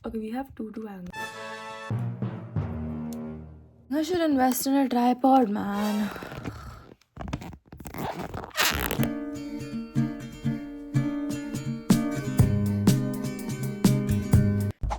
Okay, we have two angles. I should invest in a tripod, man.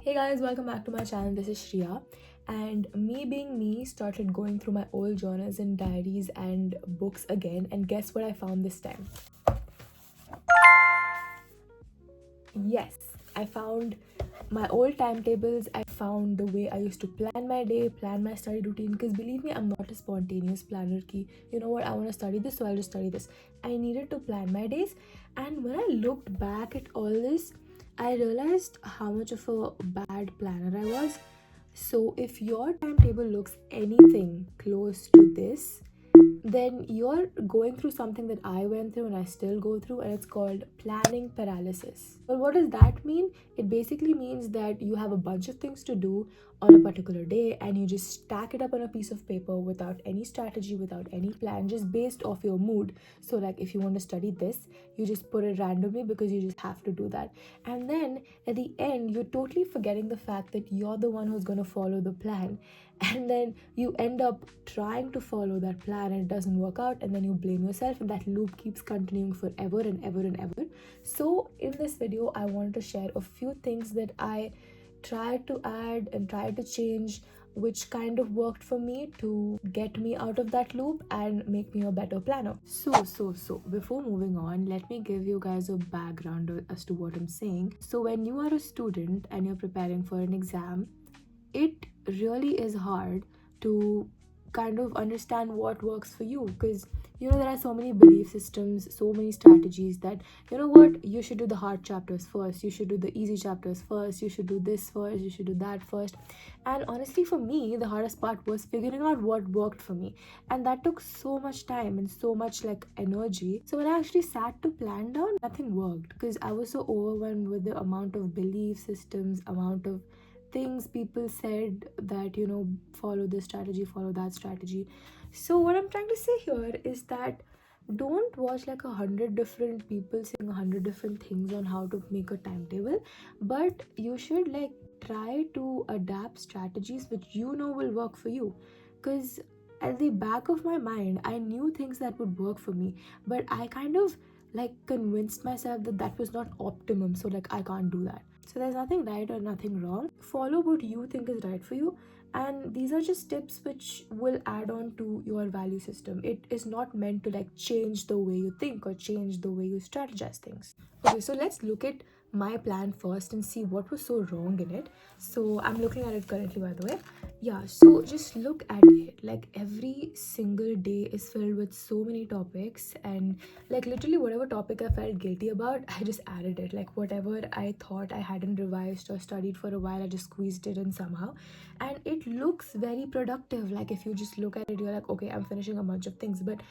Hey guys, welcome back to my channel. This is Shriya, and me being me started going through my old journals and diaries and books again, and guess what I found this time? Yes, I found my old timetables. I found the way I used to plan my day, plan my study routine. Because believe me, I'm not a spontaneous planner. Ki, you know what, I want to study this, so I'll just study this. I needed to plan my days. And when I looked back at all this, I realized how much of a bad planner I was. So if your timetable looks anything close to this, then you're going through something that I went through and I still go through, and it's called planning paralysis. Well, what does that mean? It basically means that you have a bunch of things to do on a particular day and you just stack it up on a piece of paper without any strategy, without any plan, just based off your mood. So, like, if you want to study this, you just put it randomly because you just have to do that. And then at the end, you're totally forgetting the fact that you're the one who's going to follow the plan, and then you end up trying to follow that plan and it doesn't work out, and then you blame yourself, and that loop keeps continuing forever and ever and ever. So in this video, I wanted to share a few things that I tried to add and tried to change, which kind of worked for me to get me out of that loop and make me a better planner. So before moving on, let me give you guys a background as to what I'm saying. So when you are a student and you're preparing for an exam, it really is hard to kind of understand what works for you, because there are so many belief systems, so many strategies that what, you should do the hard chapters first, you should do the easy chapters first, you should do this first, you should do that first. And honestly, for me, the hardest part was figuring out what worked for me, and that took so much time and so much like energy. So when I actually sat to plan down, nothing worked because I was so overwhelmed with the amount of belief systems, amount of things people said that follow this strategy, follow that strategy. So what I'm trying to say here is that don't watch like 100 different people saying 100 different things on how to make a timetable, but you should like try to adapt strategies which will work for you. Because at the back of my mind, I knew things that would work for me, but I kind of like convinced myself that that was not optimum, so like I can't do that. So there's nothing right or nothing wrong. Follow what you think is right for you, and these are just tips which will add on to your value system. It is not meant to like change the way you think or change the way you strategize things. Okay, so let's look at my plan first and see what was so wrong in it. So I'm looking at it currently, by the way. Yeah, so just look at it. Like every single day is filled with so many topics, and like literally whatever topic I felt guilty about, I just added it. Like whatever I thought I hadn't revised or studied for a while, I just squeezed it in somehow, and it looks very productive. Like if you just look at it, you're like, okay, I'm finishing a bunch of things, but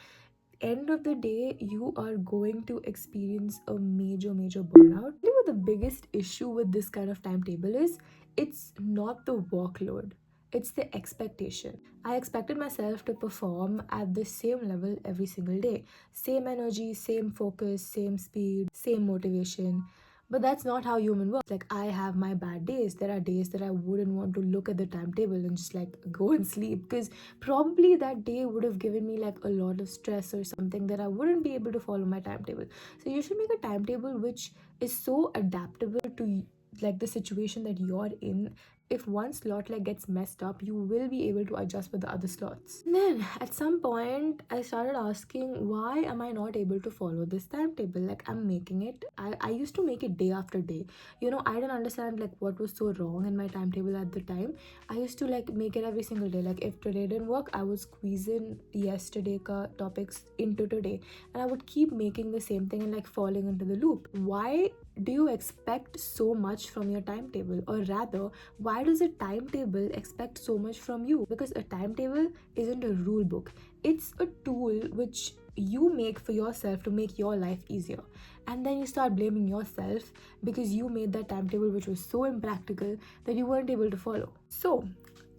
end of the day, you are going to experience a major burnout. You know what the biggest issue with this kind of timetable is? It's not the workload, it's the expectation. I expected myself to perform at the same level every single day, same energy, same focus, same speed, same motivation. But that's not how human works. Like I have my bad days. There are days that I wouldn't want to look at the timetable and just like go and sleep, because probably that day would have given me like a lot of stress or something that I wouldn't be able to follow my timetable. So you should make a timetable which is so adaptable to like the situation that you're in. If one slot like gets messed up, you will be able to adjust with the other slots. And then at some point I started asking, why am I not able to follow this timetable? Like I'm making it, I used to make it day after day. I didn't understand like what was so wrong in my timetable at the time. I used to like make it every single day. Like if today didn't work, I would squeeze in yesterday ka topics into today, and I would keep making the same thing and like falling into the loop. Why do you expect so much from your timetable? Or rather, why does a timetable expect so much from you? Because a timetable isn't a rule book, it's a tool which you make for yourself to make your life easier. And then you start blaming yourself because you made that timetable which was so impractical that you weren't able to follow. So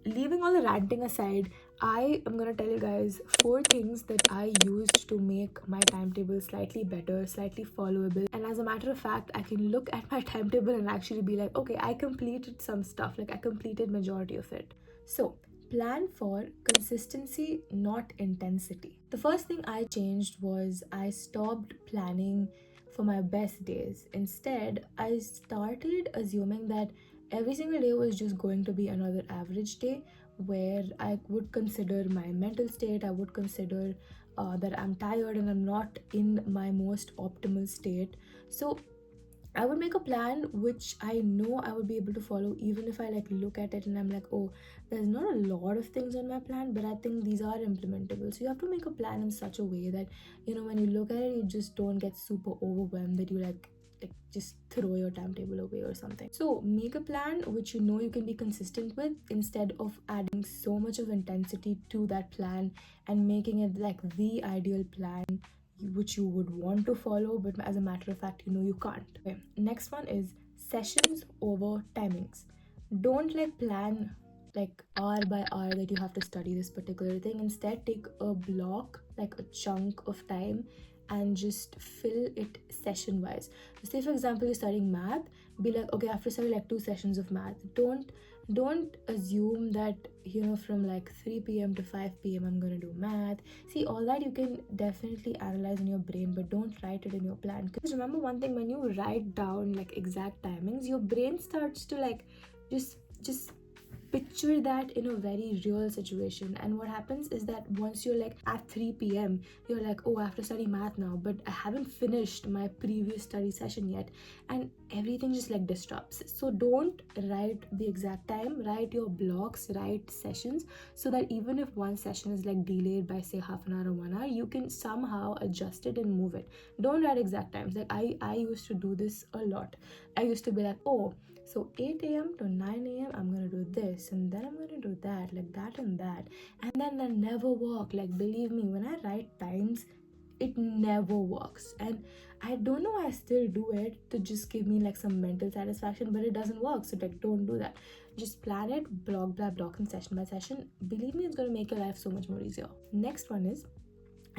leaving all the ranting aside, I am gonna tell you guys 4 things that I used to make my timetable slightly better, slightly followable. And as a matter of fact, I can look at my timetable and actually be like, okay, I completed some stuff, like I completed majority of it. So plan for consistency, not intensity. The first thing I changed was I stopped planning for my best days. Instead, I started assuming that every single day was just going to be another average day, where I would consider my mental state, I would consider that I'm tired and I'm not in my most optimal state. So I would make a plan which I know I would be able to follow, even if I like look at it and I'm like, oh, there's not a lot of things on my plan, but I think these are implementable. So you have to make a plan in such a way that, when you look at it, you just don't get super overwhelmed that you like just throw your timetable away or something. So make a plan which you know you can be consistent with, instead of adding so much of intensity to that plan and making it like the ideal plan which you would want to follow, but as a matter of fact, you can't. Okay. Next one is sessions over timings. Don't like plan like hour by hour that you have to study this particular thing. Instead, take a block, like a chunk of time, and just fill it session wise. Say for example, you're studying math, be like, okay, I have to study like 2 sessions of math. Don't assume that from like 3 p.m. to 5 p.m. I'm gonna do math. See, all that you can definitely analyze in your brain, but don't write it in your plan. Because remember one thing, when you write down like exact timings, your brain starts to like just picture that in a very real situation. And what happens is that once you're like at 3 p.m., you're like, oh, I have to study math now, but I haven't finished my previous study session yet, and everything just like disrupts. So don't write the exact time, write your blocks, write sessions, so that even if one session is like delayed by say half an hour or 1 hour, you can somehow adjust it and move it. Don't write exact times. Like I used to do this a lot. I used to be like, oh, so 8 a.m. to 9 a.m. I'm gonna do this, and then I'm gonna do that, like that and that. And then that never work. Like believe me, when I write times, it never works. And I don't know why I still do it to just give me like some mental satisfaction, but it doesn't work. So like don't do that. Just plan it, block by block and session by session. Believe me, it's gonna make your life so much more easier. Next one is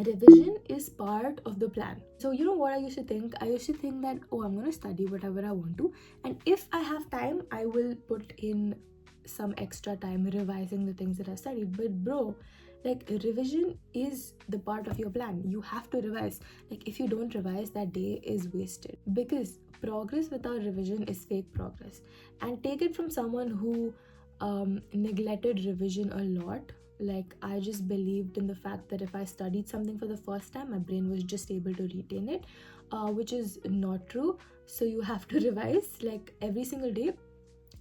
revision is part of the plan. So you know what I used to think? I used to think that, oh, I'm gonna study whatever I want to, and if I have time, I will put in some extra time revising the things that I studied. But bro, like revision is the part of your plan. You have to revise. Like if you don't revise, that day is wasted, because progress without revision is fake progress. And take it from someone who neglected revision a lot. Like I just believed in the fact that if I studied something for the first time, my brain was just able to retain it, which is not true. So you have to revise like every single day,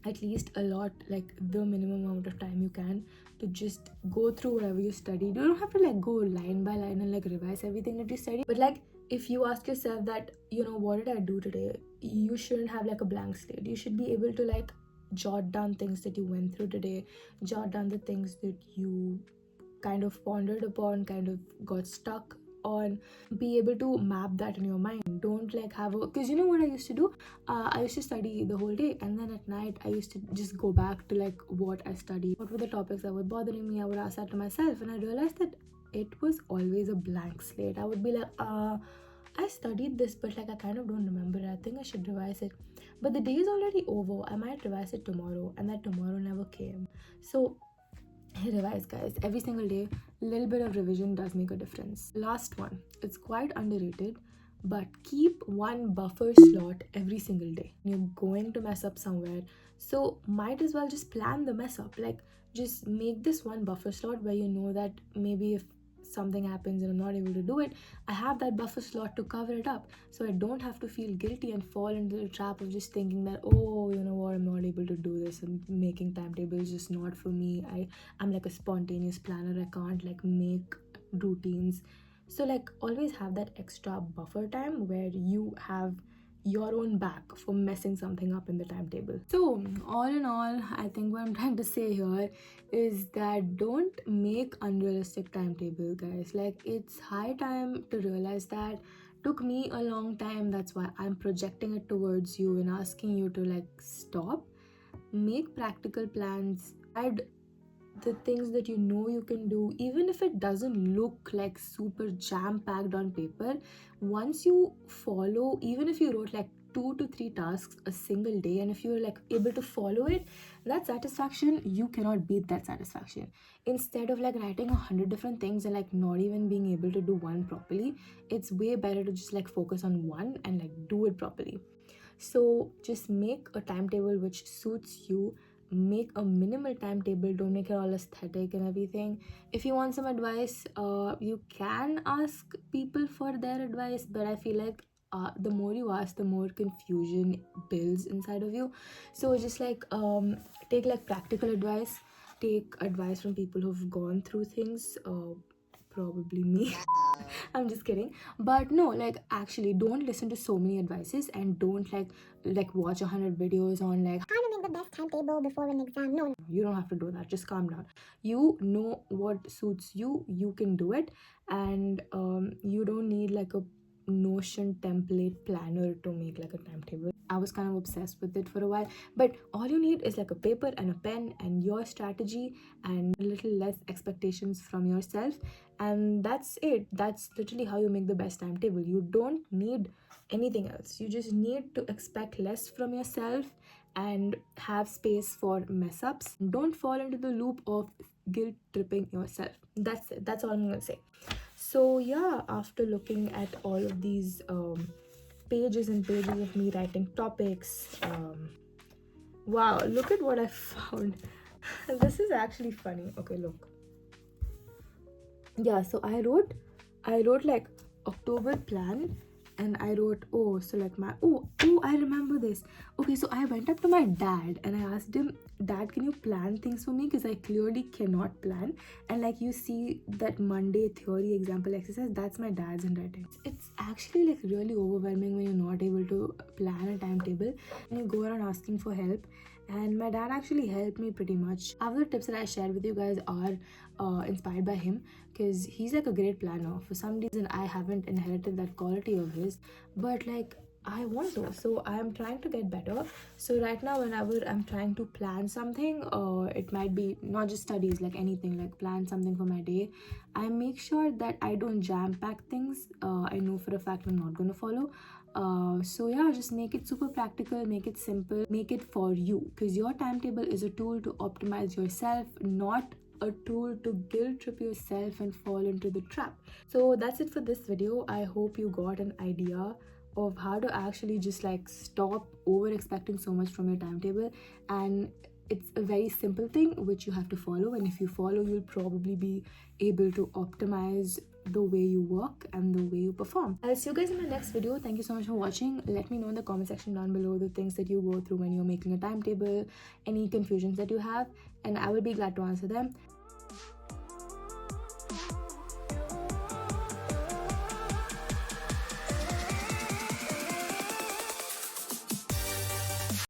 at least a lot, like the minimum amount of time you can, to just go through whatever you studied. You don't have to like go line by line and like revise everything that you studied, but like if you ask yourself that, what did I do today, you shouldn't have like a blank slate. You should be able to like jot down things that you went through today, jot down the things that you kind of pondered upon, kind of got stuck on. Be able to map that in your mind. Don't like have a, because you know what I used to do, I used to study the whole day, and then at night I used to just go back to like what I studied, what were the topics that were bothering me. I would ask that to myself, and I realized that it was always a blank slate. I would be like, I studied this, but like I kind of don't remember it. I think I should revise it, but the day is already over. I might revise it tomorrow, and that tomorrow never came. So revise, guys, every single day. Little bit of revision does make a difference. Last one, it's quite underrated, but keep one buffer slot every single day. You're going to mess up somewhere, so might as well just plan the mess up. Like just make this one buffer slot where you know that maybe if something happens and I'm not able to do it, I have that buffer slot to cover it up, so I don't have to feel guilty and fall into the trap of just thinking that, oh, you know what, I'm not able to do this, and making timetables just not for me. I'm like a spontaneous planner. I can't like make routines. So like always have that extra buffer time where you have your own back for messing something up in the timetable. So all in all, I think what I'm trying to say here is that don't make unrealistic timetable, guys. Like it's high time to realize that. Took me a long time. That's why I'm projecting it towards you and asking you to like stop, make practical plans, add the things that you know you can do, even if it doesn't look like super jam packed on paper. Once you follow, even if you wrote like 2 to 3 tasks a single day, and if you're like able to follow it, that satisfaction, you cannot beat that satisfaction. Instead of like writing 100 different things and like not even being able to do one properly, it's way better to just like focus on one and like do it properly. So just make a timetable which suits you. Make a minimal timetable, don't make it all aesthetic and everything. If you want some advice, you can ask people for their advice, but I feel like the more you ask, the more confusion builds inside of you. So just like take like practical advice, take advice from people who've gone through things, probably me. I'm just kidding. But no, like actually don't listen to so many advices, and don't like watch 100 videos on like how to make the best timetable before an exam. No, you don't have to do that. Just calm down. You know what suits you, you can do it. And you don't need like a Notion template planner to make like a timetable. I was kind of obsessed with it for a while, but all you need is like a paper and a pen and your strategy and a little less expectations from yourself, and that's it. That's literally how you make the best timetable. You don't need anything else. You just need to expect less from yourself and have space for mess ups. Don't fall into the loop of guilt tripping yourself. That's it. That's all I'm gonna say. So yeah, after looking at all of these pages and pages of me writing topics, wow, look at what I found. This is actually funny. Okay, look. Yeah, so I wrote like October plan, and I wrote, oh, so like my, oh, I remember this. Okay, so I went up to my dad and I asked him, Dad, can you plan things for me, because I clearly cannot plan. And like you see that Monday theory example exercise, that's my dad's handwriting. It's actually like really overwhelming when you're not able to plan a timetable and you go around asking for help. And my dad actually helped me pretty much. Other tips that I shared with you guys are inspired by him, because he's like a great planner. For some reason I haven't inherited that quality of his, but like I want to, so I'm trying to get better. So right now, whenever I'm trying to plan something, it might be not just studies, like anything, like plan something for my day, I make sure that I don't jam pack things I know for a fact I'm not going to follow. So yeah, just make it super practical, make it simple, make it for you, because your timetable is a tool to optimize yourself, not a tool to guilt trip yourself and fall into the trap. So that's it for this video. I hope you got an idea of how to actually just like stop over expecting so much from your timetable, and it's a very simple thing which you have to follow, and if you follow, you'll probably be able to optimize the way you work and the way you perform. I'll see you guys in my next video. Thank you so much for watching. Let me know in the comment section down below the things that you go through when you're making a timetable, any confusions that you have, and I will be glad to answer them.